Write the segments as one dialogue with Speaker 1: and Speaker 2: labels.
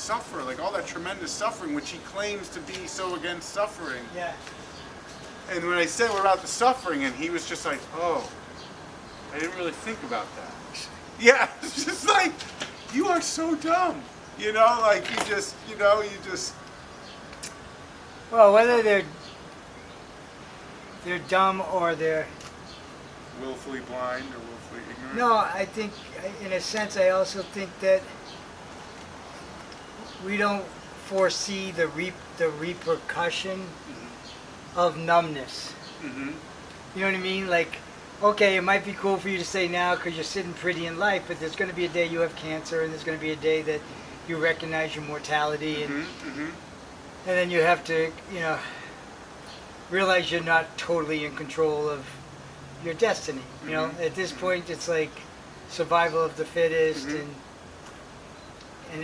Speaker 1: suffer, like all that tremendous suffering, which he claims to be so against suffering.
Speaker 2: Yeah.
Speaker 1: And when I said, what about the suffering? And he was just like, oh, I didn't really think about that. Yeah, it's just like, you are so dumb. You know, like you just.
Speaker 2: Well, whether they're dumb or they're
Speaker 1: willfully blind or willfully ignorant.
Speaker 2: No, I think, in a sense, I also think that we don't foresee the repercussion of numbness.
Speaker 1: Mm-hmm.
Speaker 2: You know what I mean? Like, okay, it might be cool for you to say now because you're sitting pretty in life, but there's going to be a day you have cancer, and there's going to be a day that you recognize your mortality, and then you have to, realize you're not totally in control of your destiny. You know, at this point, it's like survival of the fittest, and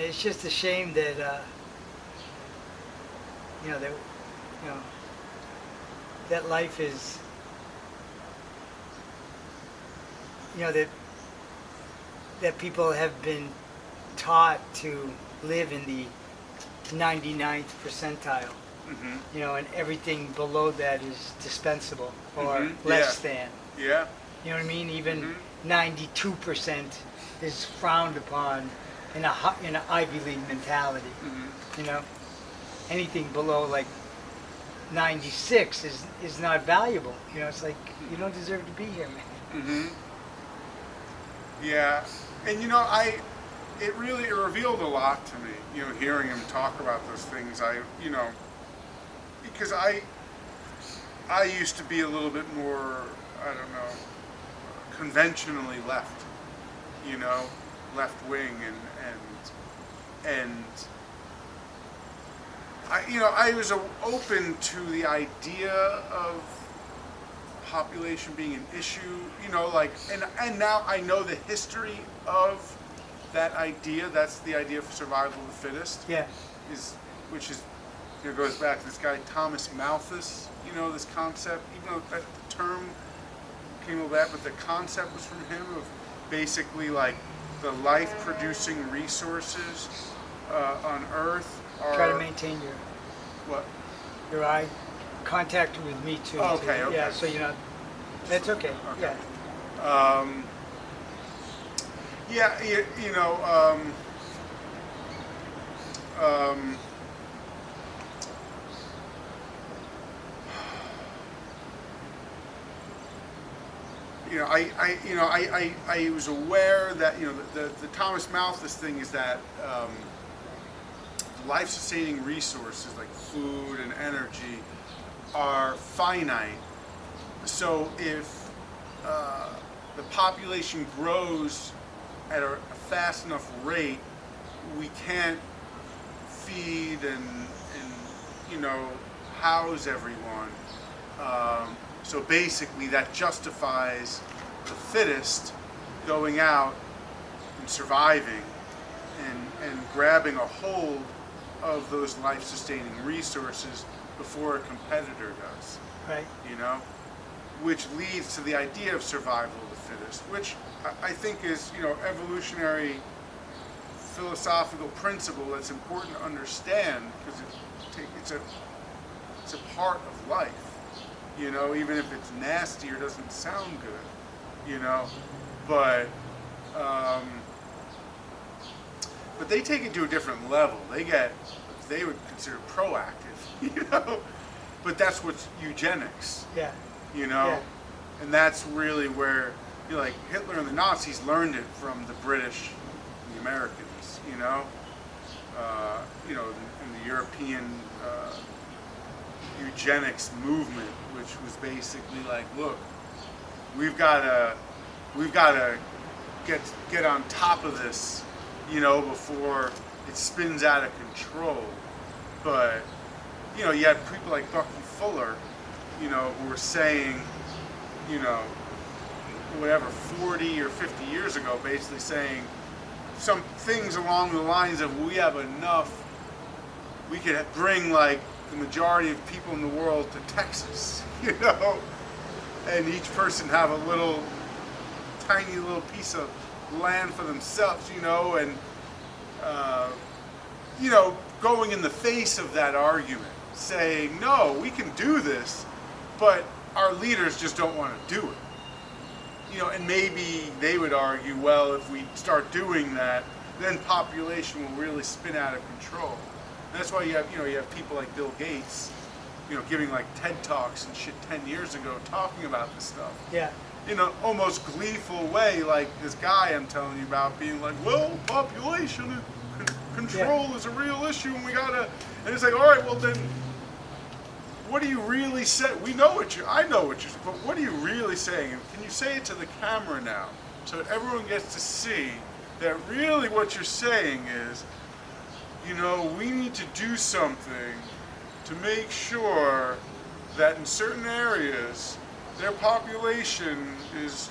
Speaker 2: it's just a shame that that life is, that people have been taught to live in the 99th percentile. And everything below that is dispensable or less than.
Speaker 1: Yeah.
Speaker 2: You know what I mean? Even 92% is frowned upon in a Ivy League mentality. You know, anything below like 96 is not valuable. You know, it's like you don't deserve to be here, man.
Speaker 1: Yeah, and it revealed a lot to me. Hearing him talk about those things. Because I used to be a little bit more, I don't know, conventionally left, left wing, and I was open to the idea of population being an issue, and now I know the history of that idea. That's the idea for survival of the fittest.
Speaker 2: Yeah.
Speaker 1: Which goes back to this guy Thomas Malthus. This concept, even though the term came about that, but the concept was from him of basically like the life-producing resources on Earth are.
Speaker 2: Try to maintain your.
Speaker 1: What?
Speaker 2: Your eye contact with me too.
Speaker 1: Oh, okay.
Speaker 2: Yeah. So that's okay.
Speaker 1: Okay.
Speaker 2: Yeah.
Speaker 1: I was aware that the Thomas Malthus thing is that life-sustaining resources like food and energy are finite. So if the population grows at a fast enough rate, we can't feed and house everyone. So basically that justifies the fittest going out and surviving and grabbing a hold of those life-sustaining resources before a competitor does.
Speaker 2: Right.
Speaker 1: Which leads to the idea of survival of the fittest, which I think is, evolutionary philosophical principle that's important to understand because it's a part of life. Even if it's nasty or doesn't sound good, but they take it to a different level. They would consider proactive, but that's what's eugenics.
Speaker 2: Yeah.
Speaker 1: Yeah. And that's really where, like Hitler and the Nazis learned it from the British and the Americans, in the European eugenics movement, which was basically like, look, we've got to get on top of this, before it spins out of control. But you had people like Bucky Fuller, who were saying, whatever, 40 or 50 years ago, basically saying some things along the lines of, we have enough, we could bring like the majority of people in the world to Texas, and each person have a tiny little piece of land for themselves, and going in the face of that argument, saying, no, we can do this, but our leaders just don't want to do it. And maybe they would argue, well, if we start doing that, then population will really spin out of control. And that's why you have people like Bill Gates, giving like TED Talks and shit 10 years ago talking about this stuff.
Speaker 2: Yeah.
Speaker 1: In an almost gleeful way, like this guy I'm telling you about being like, well, population control is a real issue and we gotta, and it's like, all right, well then, what do you really say? I know what you're, but what are you really saying? And can you say it to the camera now so that everyone gets to see that really what you're saying is, we need to do something to make sure that in certain areas their population is,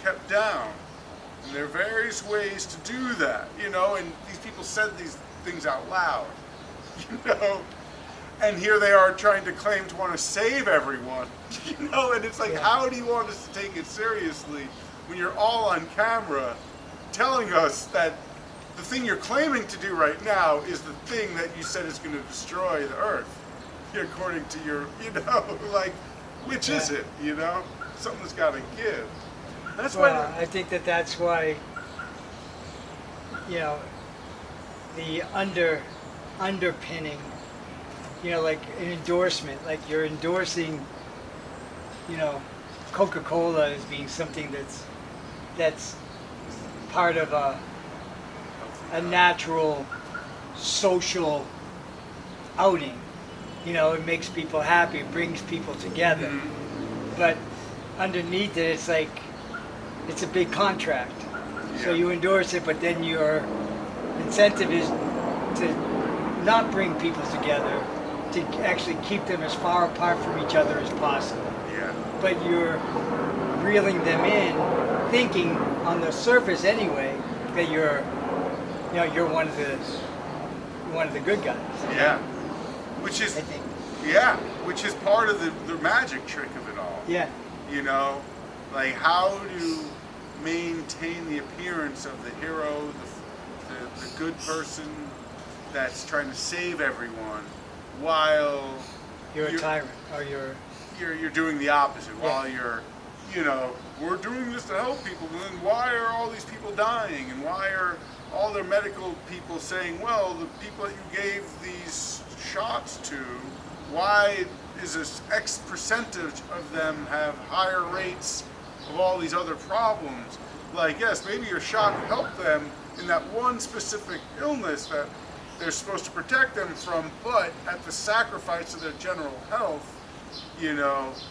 Speaker 1: kept down. And there are various ways to do that, and these people said these things out loud, and here they are trying to claim to want to save everyone, and it's like, how do you want us to take it seriously when you're all on camera telling us that the thing you're claiming to do right now is the thing that you said is going to destroy the earth, according to your, which is it, Something's got to give. That's why.
Speaker 2: I think that's why, the underpinning, like an endorsement, like you're endorsing, Coca-Cola as being something that's part of a natural social outing. It makes people happy, it brings people together. Mm-hmm. But underneath it, it's like, it's a big contract. Yeah. So you endorse it, but then your incentive is to not bring people together, to actually keep them as far apart from each other as possible.
Speaker 1: Yeah.
Speaker 2: But you're reeling them in, thinking on the surface anyway that you're one of the good guys.
Speaker 1: Yeah. Which is,
Speaker 2: I think.
Speaker 1: Yeah, which is part of the magic trick of it all.
Speaker 2: Yeah.
Speaker 1: Like how to maintain the appearance of the hero, the good person that's trying to save everyone, while
Speaker 2: you're a tyrant, or you're
Speaker 1: doing the opposite. Yeah. While you're, we're doing this to help people, but then why are all these people dying, and why are all their medical people saying, well, the people that you gave these shots to, why is this X percentage of them have higher rates of all these other problems? Like, yes, maybe your shot helped them in that one specific illness that they're supposed to protect them from, but at the sacrifice of their general health,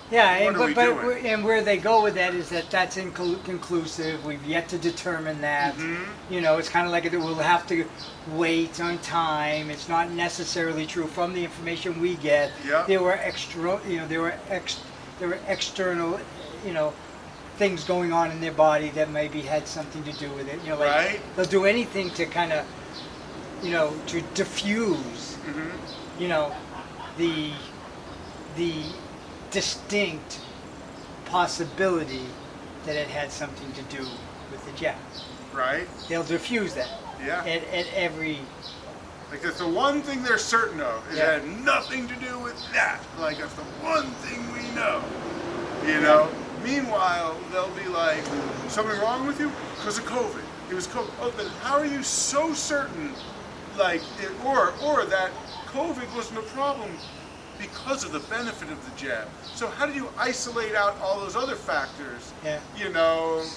Speaker 2: Yeah, and where they go with that is that's inconclusive. We've yet to determine that. Mm-hmm. It's kind of like we'll have to wait on time. It's not necessarily true from the information we get.
Speaker 1: Yep.
Speaker 2: There were external, things going on in their body that maybe had something to do with it.
Speaker 1: Right.
Speaker 2: They'll do anything to kind of, to diffuse,
Speaker 1: mm-hmm.
Speaker 2: The distinct possibility that it had something to do with the jab.
Speaker 1: Right.
Speaker 2: They'll diffuse that.
Speaker 1: Yeah.
Speaker 2: At every.
Speaker 1: Like that's the one thing they're certain of. It
Speaker 2: Yeah.
Speaker 1: had nothing to do with that. Like that's the one thing we know. Meanwhile, they'll be like, something wrong with you? Because of COVID. It was COVID. Oh, then how are you so certain, or that COVID wasn't a problem because of the benefit of the jab? So how do you isolate out all those other factors?
Speaker 2: Yeah.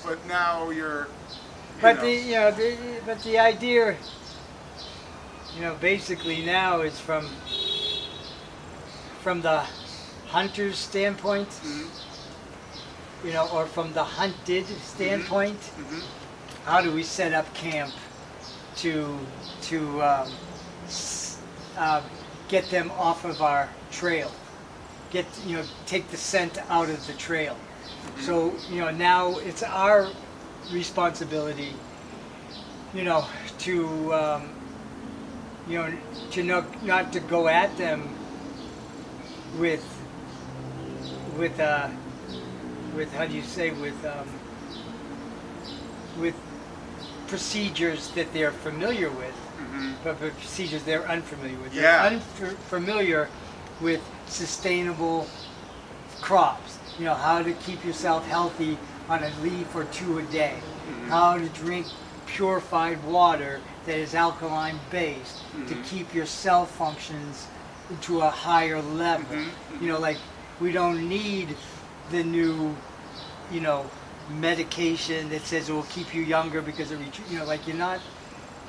Speaker 1: But now you're.
Speaker 2: But the idea, basically now is from the hunter's standpoint,
Speaker 1: mm-hmm.
Speaker 2: Or from the hunted standpoint.
Speaker 1: Mm-hmm.
Speaker 2: How do we set up camp to get them off of our trail? Take the scent out of the trail. Mm-hmm. So now it's our responsibility, to not to go at them with how do you say, with procedures that they're familiar with, but procedures they're unfamiliar with.
Speaker 1: Yeah.
Speaker 2: They're unfamiliar with sustainable crops. You know, how to keep yourself healthy on a leaf or two a day. How to drink purified water that is alkaline based to keep your cell functions to a higher level. You know, like we don't need the new, you know, medication that says it will keep you younger because it, you know, like you're not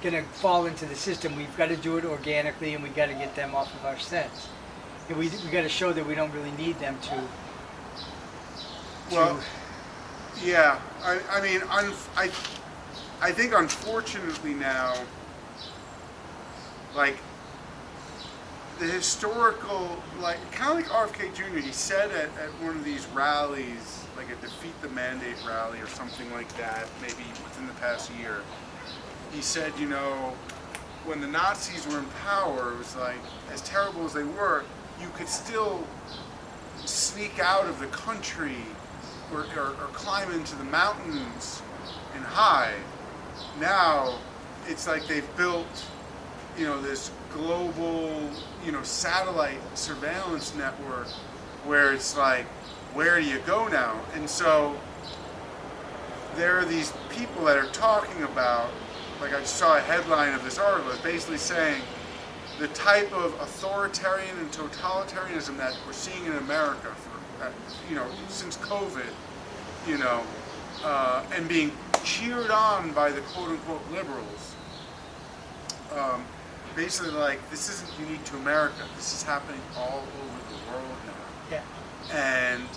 Speaker 2: gonna fall into the system. We've got to do it organically, and we got to get them off of our sets. And we got to show that we don't really need them to.
Speaker 1: Well, yeah. I mean, I think unfortunately now, like the historical, like kind of like RFK Jr. He said at one of these rallies, like a Defeat the Mandate rally or something like that, maybe within the past year. He said, you know, when the Nazis were in power, it was like, as terrible as they were, you could still sneak out of the country or climb into the mountains and hide. Now, it's like they've built, you know, this global, you know, satellite surveillance network where it's like, where do you go now? And so there are these people that are talking about, like I saw a headline of this article, it's basically saying the type of authoritarian and totalitarianism that we're seeing in America for, you know, since COVID, you know, and being cheered on by the quote-unquote liberals. Basically, like, this isn't unique to America. This is happening all over the world now.
Speaker 2: Yeah.
Speaker 1: And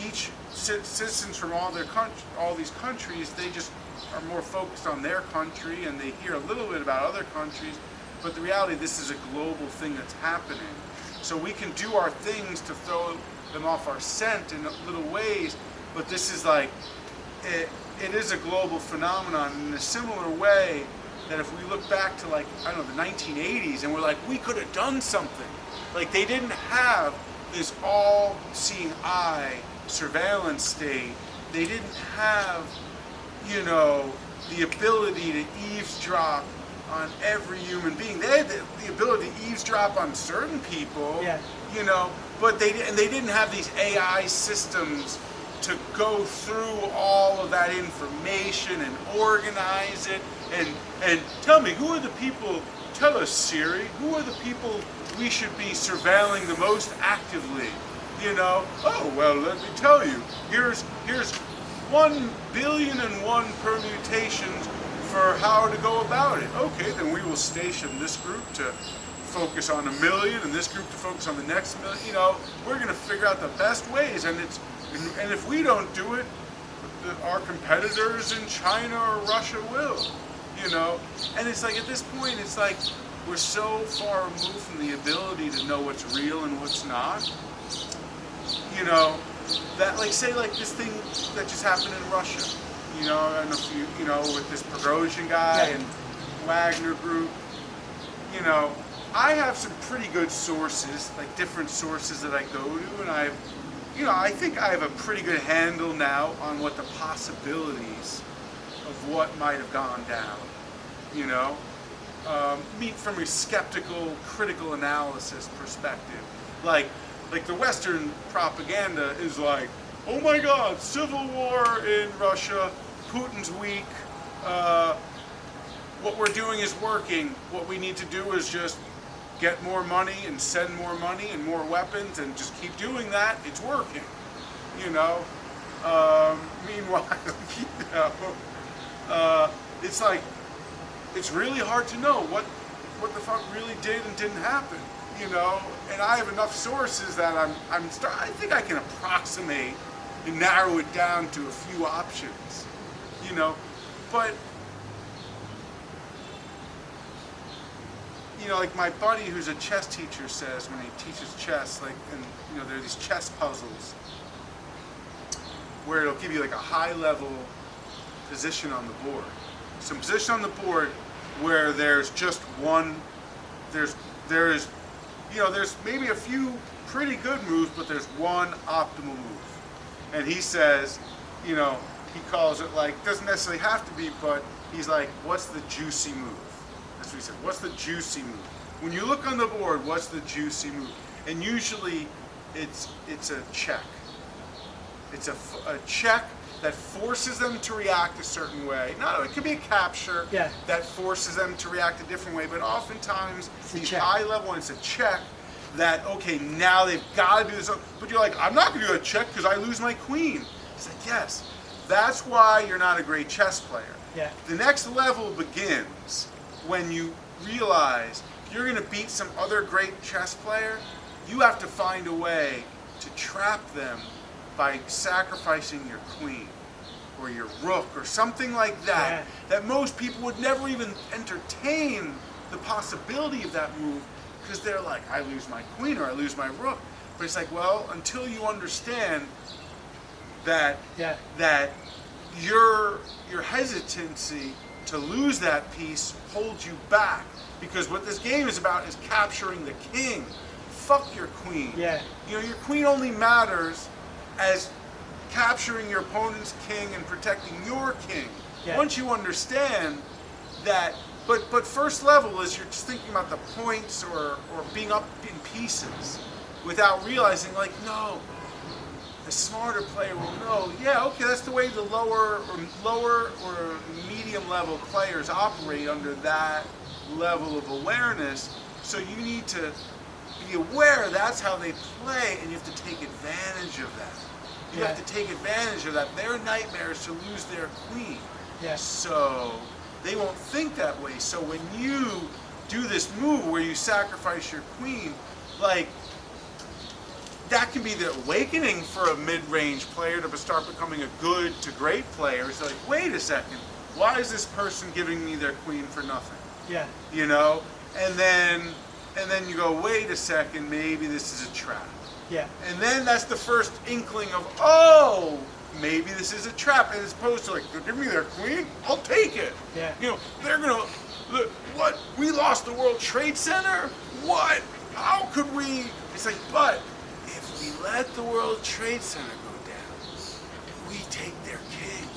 Speaker 1: each citizens from all these countries, they just are more focused on their country, and they hear a little bit about other countries. But the reality, this is a global thing that's happening. So we can do our things to throw them off our scent in little ways, but this is like, it is a global phenomenon in a similar way that if we look back to, like, I don't know, the 1980s, and we're like, we could have done something. Like, they didn't have this all-seeing eye surveillance state. They didn't have, you know, the ability to eavesdrop on every human being. They had the ability to eavesdrop on certain people,
Speaker 2: Yeah.
Speaker 1: you know, but they didn't have these AI systems to go through all of that information and organize it and tell me, who are the people, tell us, Siri, who are the people we should be surveilling the most actively? You know, oh, well, let me tell you, here's 1,000,000,001 permutations for how to go about it. Okay, then we will station this group to focus on 1,000,000 and this group to focus on the next 1,000,000. You know, we're going to figure out the best ways, and if we don't do it, our competitors in China or Russia will. You know, and it's like, at this point, it's like we're so far removed from the ability to know what's real and what's not. You know, that, like, say, like this thing that just happened in Russia. You know, I don't know if you know, with this Prigozhin guy and Wagner Group. You know, I have some pretty good sources, like different sources that I go to, and I think I have a pretty good handle now on what the possibilities of what might have gone down. You know, from a skeptical, critical analysis perspective, like the Western propaganda is like, oh my God, civil war in Russia, Putin's weak, what we're doing is working, what we need to do is just get more money and send more money and more weapons and just keep doing that, it's working, you know. Meanwhile, you know, it's like, it's really hard to know what the fuck really did and didn't happen, you know. And I have enough sources that I think I can approximate and narrow it down to a few options, you know. But you know, like my buddy who's a chess teacher says when he teaches chess, like, and you know, there are these chess puzzles where it'll give you like a high level position on the board. Some position on the board where there's just one, there is, you know, there's maybe a few pretty good moves, but there's one optimal move. And he says, you know, he calls it, like, doesn't necessarily have to be, but he's like, what's the juicy move? That's what he said. What's the juicy move? When you look on the board, what's the juicy move? And usually, it's a check. It's a check that forces them to react a certain way. No, it could be a capture that forces them to react a different way, but oftentimes these high level ones, it's a check that, okay, now they've got to do this. But you're like, I'm not going to do a check because I lose my queen. It's like, yes, that's why you're not a great chess player.
Speaker 2: Yeah.
Speaker 1: The next level begins when you realize if you're going to beat some other great chess player, you have to find a way to trap them by sacrificing your queen or your rook or something like that, that most people would never even entertain the possibility of that move because they're like, I lose my queen or I lose my rook. But it's like, well, until you understand that that your hesitancy to lose that piece holds you back, because what this game is about is capturing the king. Fuck your queen. Yeah. You know, your queen only matters as capturing your opponent's king and protecting your king. Yeah. Once you understand that, but first level is you're just thinking about the points or being up in pieces without realizing, like, no, the smarter player will know, yeah, okay, that's the way the lower or medium level players operate under that level of awareness. So you need to be aware that's how they play, and you have to take advantage of that. You have to take advantage of that. Their nightmare is to lose their queen. Yeah. So they won't think that way. So when you do this move where you sacrifice your queen, like, that can be the awakening for a mid-range player to start becoming a good to great player. It's like, wait a second, why is this person giving me their queen for nothing? Yeah. You know? And then you go, wait a second, maybe this is a trap. Yeah. And then that's the first inkling of, oh, maybe this is a trap, as opposed to like, give me their queen, I'll take it. Yeah. You know, they're gonna, what? We lost the World Trade Center? What? How could we? It's like, but if we let the World Trade Center go down, if we take their king,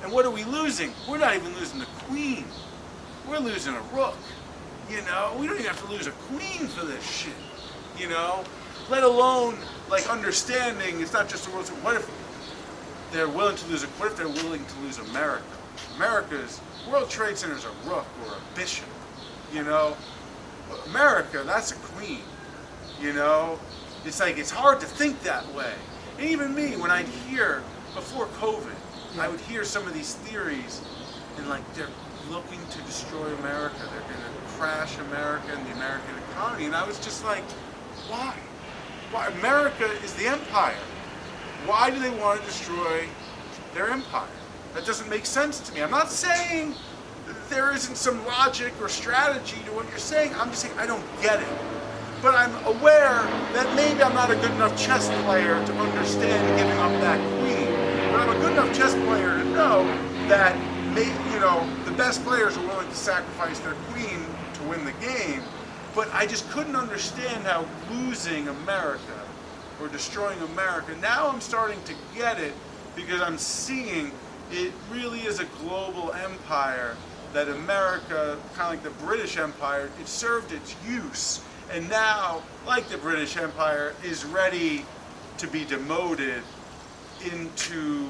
Speaker 1: and what are we losing? We're not even losing the queen. We're losing a rook. You know, we don't even have to lose a queen for this shit. You know, let alone like understanding it's not just the world. What if they're willing to lose a? What if they're willing to lose America? America's World Trade Center is a rook or a bishop. You know, America, that's a queen. You know, it's like it's hard to think that way. And even me, when I'd hear before COVID, I would hear some of these theories, and like they're looking to destroy America. They're going to crash America and the American economy. And I was just like, why? Why? America is the empire. Why do they want to destroy their empire? That doesn't make sense to me. I'm not saying there isn't some logic or strategy to what you're saying. I'm just saying I don't get it. But I'm aware that maybe I'm not a good enough chess player to understand giving up that queen. But I'm a good enough chess player to know that the best players are willing to sacrifice their queen to win the game, but I just couldn't understand how losing America or destroying America, now I'm starting to get it because I'm seeing it really is a global empire, that America, kind of like the British Empire, it served its use, and now, like the British Empire, is ready to be demoted into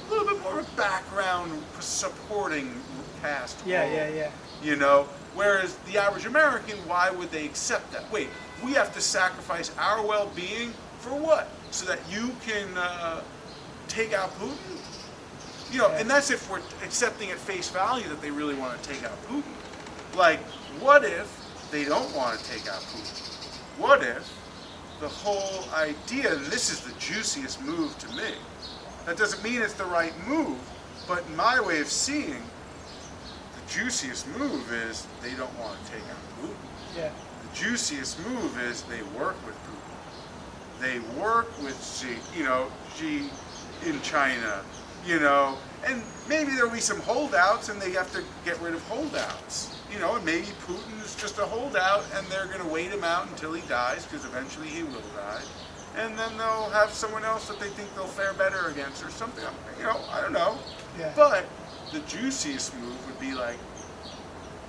Speaker 1: a little bit more of a background supporting cast role. Yeah. You know, whereas the average American, why would they accept that? Wait, we have to sacrifice our well-being for what? So that you can take out Putin? You know, and that's if we're accepting at face value that they really want to take out Putin. Like, what if they don't want to take out Putin? What if the whole idea, and this is the juiciest move to me, that doesn't mean it's the right move, but in my way of seeing, the juiciest move is they don't want to take out Putin. Yeah. The juiciest move is they work with Putin. They work with Xi in China, you know, and maybe there'll be some holdouts and they have to get rid of holdouts. You know, and maybe Putin is just a holdout and they're going to wait him out until he dies, because eventually he will die. And then they'll have someone else that they think they'll fare better against or something. You know, I don't know. Yeah. But the juiciest move would be like,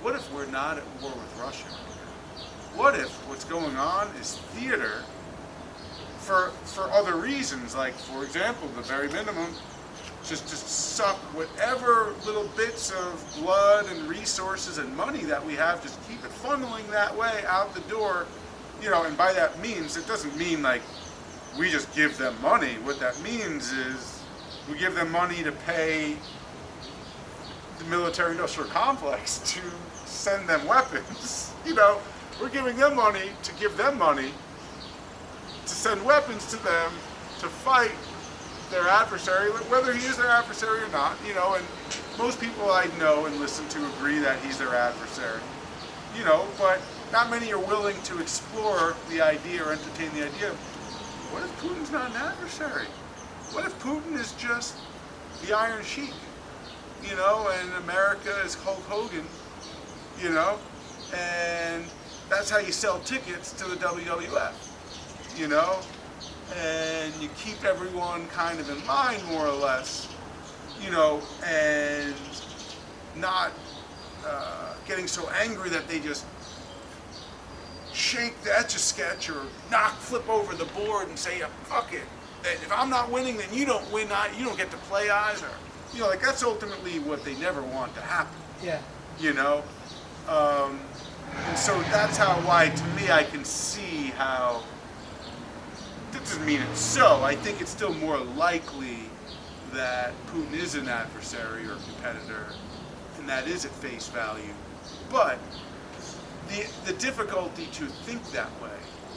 Speaker 1: what if we're not at war with Russia? What if what's going on is theater for other reasons? Like, for example, the very minimum, just suck whatever little bits of blood and resources and money that we have, just keep it funneling that way out the door. You know, and by that means, it doesn't mean like we just give them money. What that means is we give them money to pay the military-industrial complex to send them weapons. You know, we're giving them money to give them money to send weapons to them to fight their adversary, whether he is their adversary or not. You know, and most people I know and listen to agree that he's their adversary. You know, but not many are willing to explore the idea or entertain the idea of, what if Putin's not an adversary? What if Putin is just the Iron Sheik? You know, and America is Hulk Hogan, you know, and that's how you sell tickets to the WWF, you know, and you keep everyone kind of in line more or less, you know, and not getting so angry that they just shake the Etch-a-Sketch or flip over the board and say, fuck it. If I'm not winning, then you don't win. You don't get to play either. You know, like that's ultimately what they never want to happen.
Speaker 2: Yeah.
Speaker 1: You know, and so that's why to me I can see how. That doesn't mean it's so. I think it's still more likely that Putin is an adversary or competitor, and that is at face value. But the difficulty to think that way,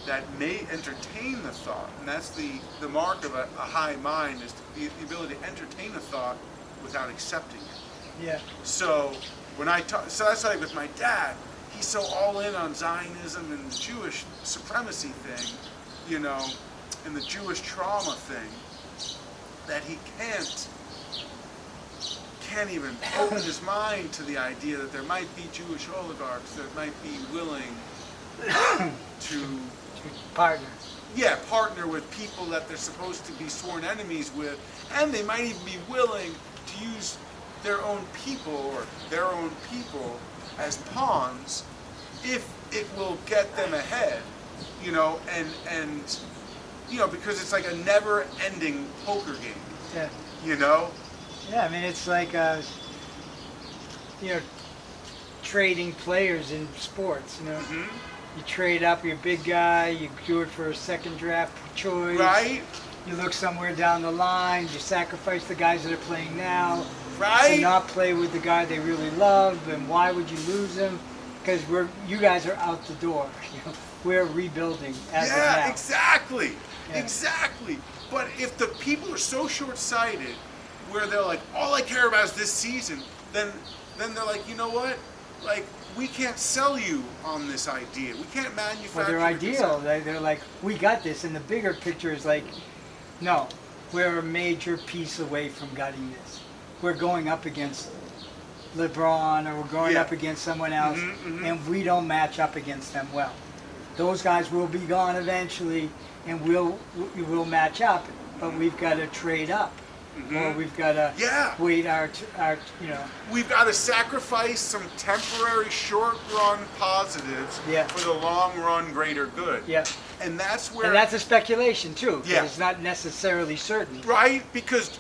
Speaker 1: that may entertain the thought, and that's the mark of a high mind, is the ability to entertain a thought without accepting it.
Speaker 2: Yeah.
Speaker 1: So when I talk, so that's like with my dad, he's so all in on Zionism and the Jewish supremacy thing, you know, and the Jewish trauma thing, that he can't even open his mind to the idea that there might be Jewish oligarchs that might be willing to partner with people that they're supposed to be sworn enemies with, and they might even be willing to use their own people as pawns if it will get them ahead, you know, and you know, because it's like a never-ending poker game.
Speaker 2: Yeah.
Speaker 1: You know?
Speaker 2: Yeah, I mean, it's like, you know, trading players in sports, you know? Mm-hmm. You trade up your big guy, you do it for a second draft choice.
Speaker 1: Right.
Speaker 2: You look somewhere down the line, you sacrifice the guys that are playing now.
Speaker 1: Right.
Speaker 2: To not play with the guy they really love, and why would you lose him? Because you guys are out the door. You know? We're rebuilding as of now.
Speaker 1: Yeah, exactly.
Speaker 2: Yeah.
Speaker 1: Exactly. But if the people are so short-sighted, where they're like, all I care about is this season, then they're like, you know what? Like, we can't sell you on this idea. We can't manufacture.
Speaker 2: Well, they're ideal. They're like, we got this. And the bigger picture is like, no, we're a major piece away from gutting this. We're going up against LeBron, or we're going up against someone else, and we don't match up against them well. Those guys will be gone eventually, and we'll match up, but we've got to trade up. Or we've got to wait our, you know.
Speaker 1: We've got to sacrifice some temporary short-run positives for the long-run greater good.
Speaker 2: Yeah.
Speaker 1: And that's where...
Speaker 2: And that's a speculation, too.
Speaker 1: Yeah.
Speaker 2: It's not necessarily certain.
Speaker 1: Right? Because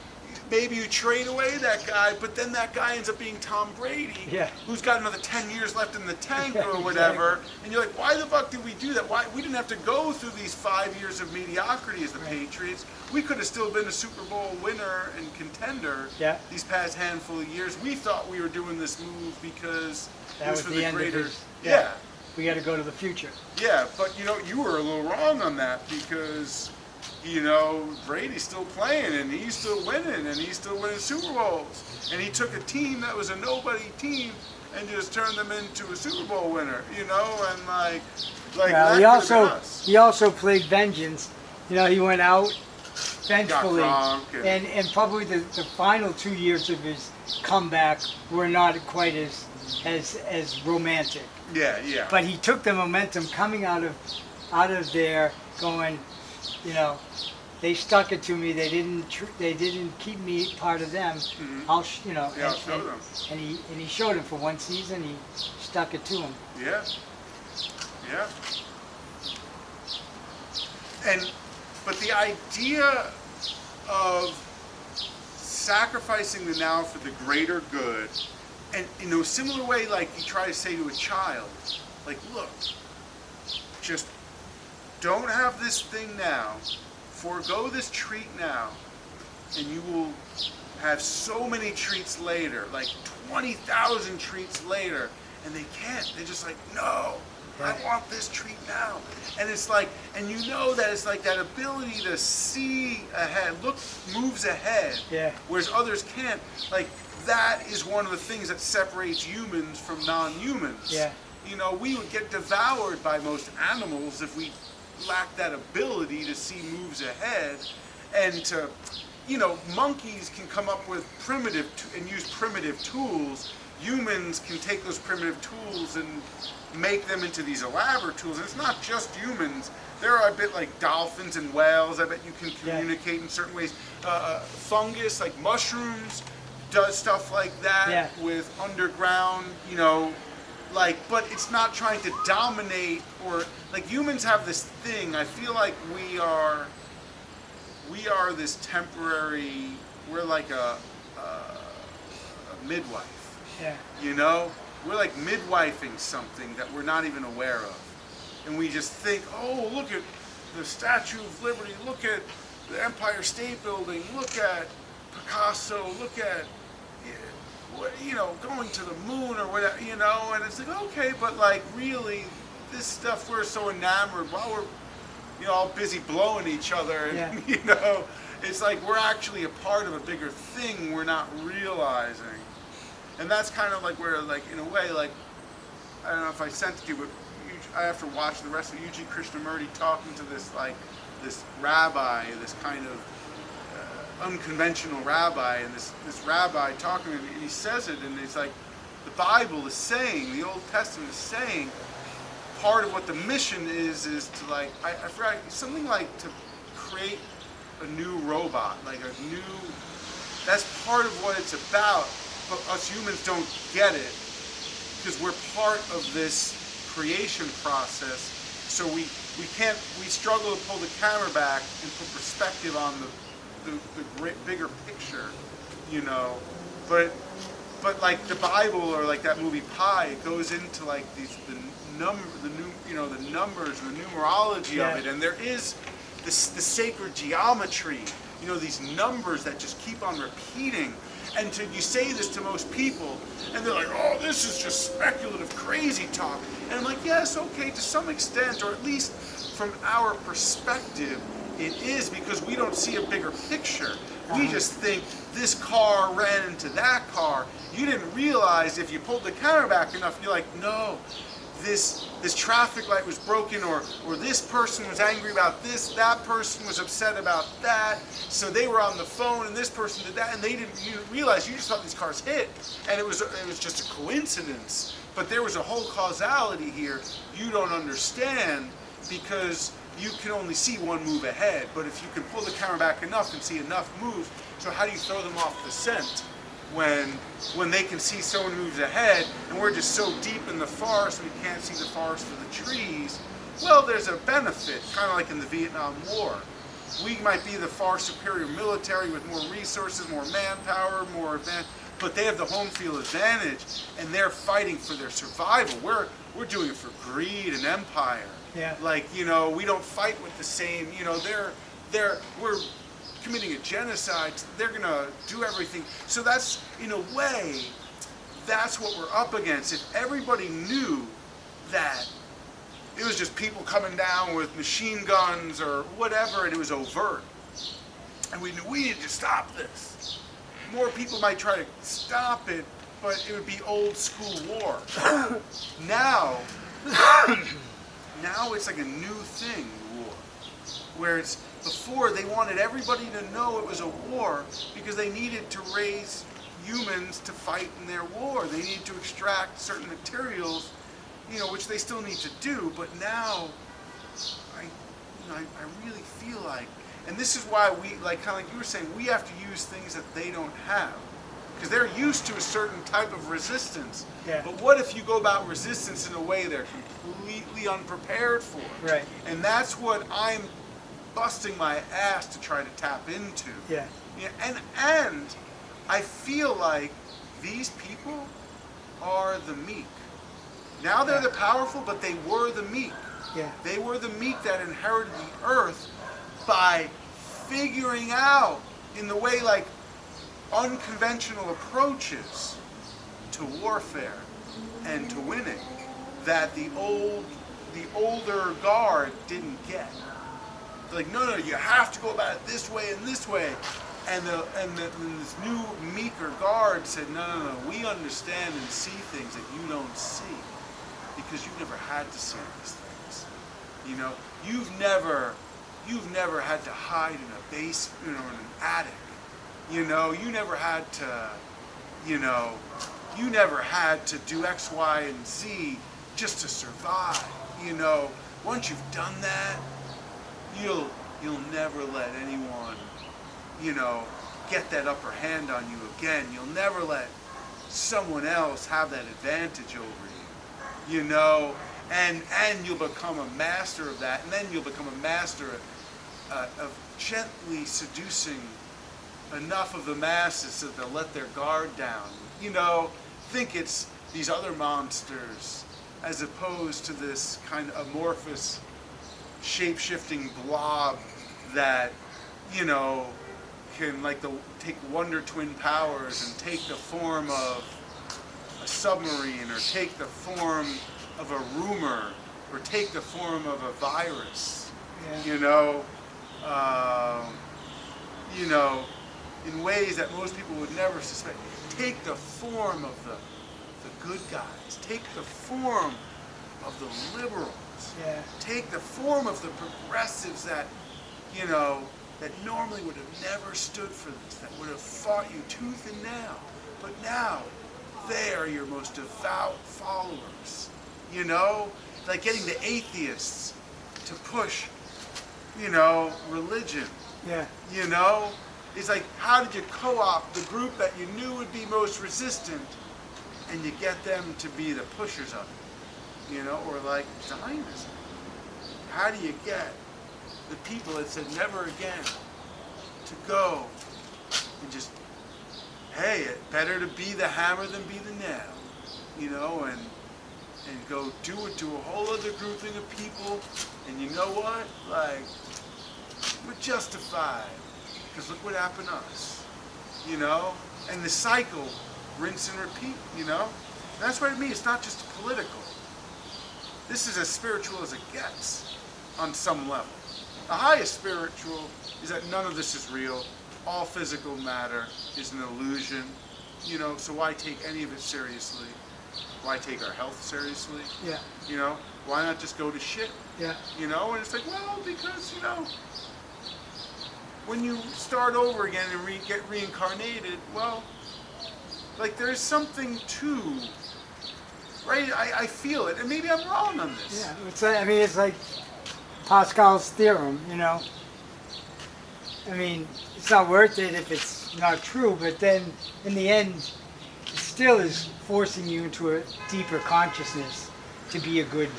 Speaker 1: maybe you trade away that guy, but then that guy ends up being Tom Brady, who's got another 10 years left in the tank or whatever. And you're like, why the fuck did we do that? Why we didn't have to go through these 5 years of mediocrity as the Patriots. We could have still been a Super Bowl winner and contender these past handful of years. We thought we were doing this move because
Speaker 2: that
Speaker 1: it was for the
Speaker 2: end
Speaker 1: greater...
Speaker 2: of his, we got to go to the future.
Speaker 1: Yeah, but you know, you were a little wrong on that because... You know, Brady's still playing, and he's still winning, and he's still winning Super Bowls. And he took a team that was a nobody team and just turned them into a Super Bowl winner, you know, and like
Speaker 2: well, he also played vengeance. You know, he went out vengefully, and probably the final 2 years of his comeback were not quite as romantic.
Speaker 1: Yeah, yeah.
Speaker 2: But he took the momentum coming out of there, going, you know, they stuck it to me. They didn't keep me part of them. I'll
Speaker 1: Yeah, I'll show them.
Speaker 2: And he showed him for one season. He stuck it to him.
Speaker 1: Yeah. Yeah. But the idea of sacrificing the now for the greater good, and in a similar way, like you try to say to a child, like, look, just don't have this thing now, forego this treat now, and you will have so many treats later, like 20,000 treats later, and they can't. They're just like, no, I want this treat now. And it's like, and you know that it's like that ability to see ahead, moves ahead, whereas others can't. Like, that is one of the things that separates humans from non-humans.
Speaker 2: Yeah.
Speaker 1: You know, we would get devoured by most animals if we lacked that ability to see moves ahead, and to, you know, monkeys can come up with and use primitive tools. Humans can take those primitive tools and make them into these elaborate tools. And it's not just humans. There are a bit like dolphins and whales. I bet you can communicate in certain ways. Fungus, like mushrooms, does stuff like that with underground, you know, like, but it's not trying to dominate, or like humans have this thing. I feel like we are this temporary, we're like a midwife.
Speaker 2: Yeah.
Speaker 1: You know? We're like midwifing something that we're not even aware of. And we just think, oh, look at the Statue of Liberty, look at the Empire State Building, look at Picasso, look at, you know, going to the moon or whatever, you know, and it's like, okay, but like really, this stuff we're so enamored while we're, you know, all busy blowing each other, and, you know, it's like we're actually a part of a bigger thing we're not realizing. And that's kind of like where, like, in a way, like, I don't know if I sent it to you, but I have to watch the rest of Yuji Krishnamurti talking to this, like, this rabbi, this kind of unconventional rabbi, and this rabbi talking to him, and he says it, and it's like, the Bible is saying, the Old Testament is saying, part of what the mission is to, like, I forgot, something like to create a new robot, like a new, that's part of what it's about. But us humans don't get it because we're part of this creation process. So we struggle to pull the camera back and put perspective on the great bigger picture, you know. But like the Bible or like that movie Pi, it goes into like the numbers and the numerology of it, and there is the sacred geometry, you know, these numbers that just keep on repeating. And you say this to most people, and they're like, oh, this is just speculative, crazy talk. And I'm like, yes, okay, to some extent, or at least from our perspective, it is, because we don't see a bigger picture. We just think this car ran into that car. You didn't realize if you pulled the camera back enough, you're like, no, this traffic light was broken, or this person was angry about this, that person was upset about that, so they were on the phone, and this person did that, and you didn't realize, you just thought these cars hit, and it was just a coincidence. But there was a whole causality here you don't understand, because you can only see one move ahead. But if you can pull the camera back enough and see enough moves, so how do you throw them off the scent when they can see so many moves ahead, and we're just so deep in the forest we can't see the forest for the trees? Well, there's a benefit, kind of like in the Vietnam War. We might be the far superior military with more resources, more manpower, more advanced, but they have the home field advantage, and they're fighting for their survival. We're doing it for greed and empire.
Speaker 2: Yeah.
Speaker 1: Like, you know, we don't fight with the same, you know, we're committing a genocide, they're gonna do everything. So that's, in a way, that's what we're up against. If everybody knew that it was just people coming down with machine guns or whatever, and it was overt, and we knew we needed to stop this, more people might try to stop it, but it would be old school war. Now it's like a new thing, war, where it's, before they wanted everybody to know it was a war because they needed to raise humans to fight in their war. They needed to extract certain materials, you know, which they still need to do. But now, I really feel like And this is why we, like, kind of like you were saying, we have to use things that they don't have. Because they're used to a certain type of resistance.
Speaker 2: Yeah.
Speaker 1: But what if you go about resistance in a way they're completely unprepared for?
Speaker 2: Right.
Speaker 1: And that's what I'm busting my ass to try to tap into.
Speaker 2: Yeah.
Speaker 1: Yeah, and I feel like these people are the meek. Now they're
Speaker 2: Yeah.
Speaker 1: the powerful, but they were the meek.
Speaker 2: Yeah.
Speaker 1: They were the meek that inherited the earth by figuring out, in the way like unconventional approaches to warfare and to winning, that the older guard didn't get. They're like, no, you have to go about it this way and this way. And this new meeker guard said, no, we understand and see things that you don't see, because you've never had to see these things. You know, you've never had to hide in a basement, in an attic. You know, you never had to do X, Y, and Z just to survive. You know, once you've done that, you'll never let anyone, get that upper hand on you again. You'll never let someone else have that advantage over you, and you'll become a master of that, and then you'll become a master of gently seducing enough of the masses so that they'll let their guard down. Think it's these other monsters as opposed to this kind of amorphous, shape-shifting blob that, can take Wonder Twin powers and take the form of a submarine, or take the form of a rumor, or take the form of a virus.
Speaker 2: Yeah.
Speaker 1: In ways that most people would never suspect. Take the form of the good guys. Take the form of the liberals.
Speaker 2: Yeah.
Speaker 1: Take the form of the progressives that, that normally would have never stood for this, that would have fought you tooth and nail. But now, they are your most devout followers. Like getting the atheists to push, religion.
Speaker 2: Yeah.
Speaker 1: It's like, how did you co-opt the group that you knew would be most resistant, and you get them to be the pushers of it? Or like Zionism. How do you get the people that said never again to go and just, hey, it's better to be the hammer than be the nail, and go do it to a whole other grouping of people, and you know what? Like, we're justified, because look what happened to us, and the cycle, rinse and repeat, And that's what I mean. It's not just political. This is as spiritual as it gets on some level. The highest spiritual is that none of this is real. All physical matter is an illusion, so why take any of it seriously? Why take our health seriously?
Speaker 2: Yeah.
Speaker 1: Why not just go to shit?
Speaker 2: Yeah.
Speaker 1: And it's like, well, because, when you start over again and get reincarnated, well, like there's something to, right? I feel it, and maybe I'm wrong on this.
Speaker 2: Yeah, it's like Pascal's theorem, it's not worth it if it's not true, but then in the end, it still is forcing you into a deeper consciousness to be a good,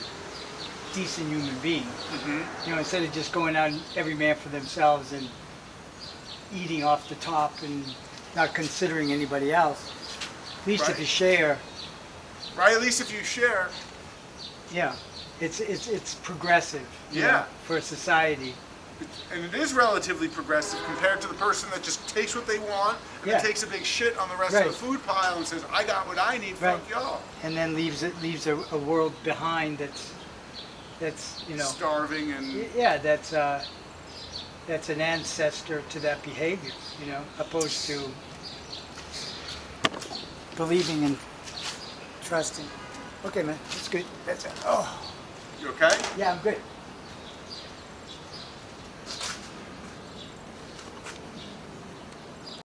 Speaker 2: decent human being.
Speaker 1: Mm-hmm.
Speaker 2: Instead of just going out every man for themselves and eating off the top and not considering anybody else. At least if you share.
Speaker 1: Right, at least if you share.
Speaker 2: Yeah, it's progressive.
Speaker 1: Yeah.
Speaker 2: For society.
Speaker 1: And it is relatively progressive compared to the person that just takes what they want and then takes a big shit on the rest of the food pile and says, I got what I need, fuck y'all.
Speaker 2: And then leaves a world behind that's
Speaker 1: starving and
Speaker 2: that's an ancestor to that behavior, opposed to believing and trusting. Okay, man, that's good. That's it. Oh.
Speaker 1: You okay?
Speaker 2: Yeah, I'm good.